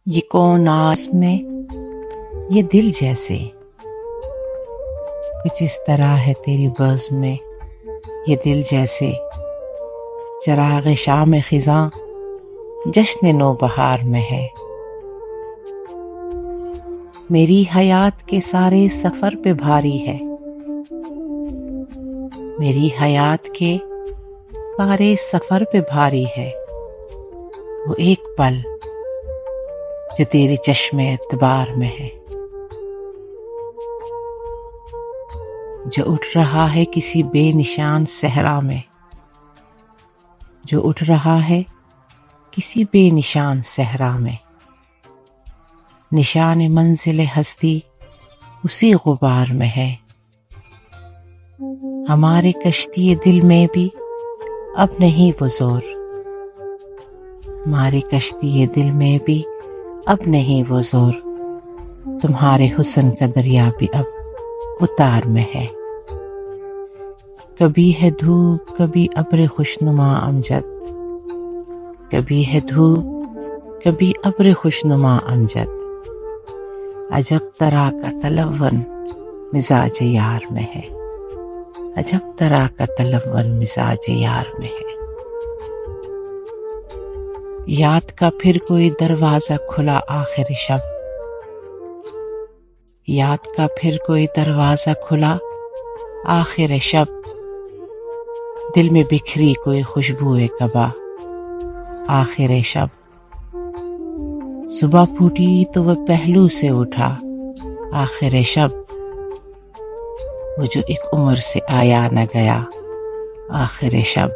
یہ کون آس میں یہ دل جیسے، کچھ اس طرح ہے تیری بزم میں یہ دل جیسے، چراغ شام خزاں جشن نو بہار میں ہے۔ میری حیات کے سارے سفر پہ بھاری ہے، میری حیات کے سارے سفر پہ بھاری ہے، وہ ایک پل جو تیرے چشم اعتبار میں ہے، جو اٹھ رہا ہے کسی بے نشان صحرا میں، جو اٹھ رہا ہے کسی بے نشان صحرا میں، نشان منزل ہستی اسی غبار میں ہے۔ ہمارے کشتی دل میں بھی اب نہیں وہ زور، ہماری کشتی دل میں بھی اب نہیں وہ زور، تمہارے حسن کا دریا بھی اب اتار میں ہے۔ کبھی ہے دھوپ کبھی ابر خوشنما امجد، کبھی ہے دھوپ کبھی ابر خوشنما امجد، عجب طرح کا تلون مزاج یار میں ہے، عجب طرح کا تلون مزاج یار میں ہے۔ یاد کا پھر کوئی دروازہ کھلا آخر شب، یاد کا پھر کوئی دروازہ کھلا آخر شب، دل میں بکھری کوئی خوشبوئے کبا آخر شب، صبح پھوٹی تو وہ پہلو سے اٹھا آخر شب، وہ جو ایک عمر سے آیا نہ گیا آخر شب،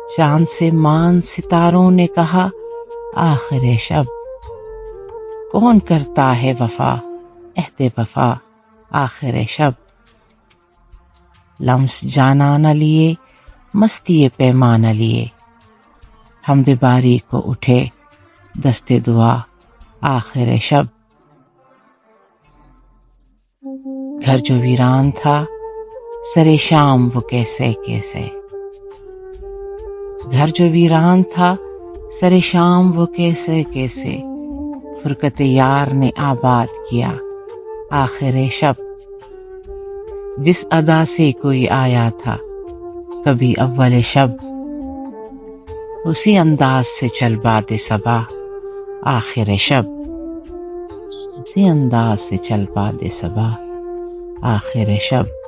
چاند سے مان ستاروں نے کہا آخر شب، کون کرتا ہے وفا عہد وفا آخر شب، لمس جانا نہ لیے مستی پیمانہ لیے، حمد باری کو اٹھے دست دعا آخر شب، گھر جو ویران تھا سر شام وہ کیسے کیسے، گھر جو ویران تھا سر شام وہ کیسے کیسے، فرقت یار نے آباد کیا آخر شب، جس ادا سے کوئی آیا تھا کبھی اول شب، اسی انداز سے چل باد صبا آخر شب، اسی انداز سے چل باد صبا آخر شب۔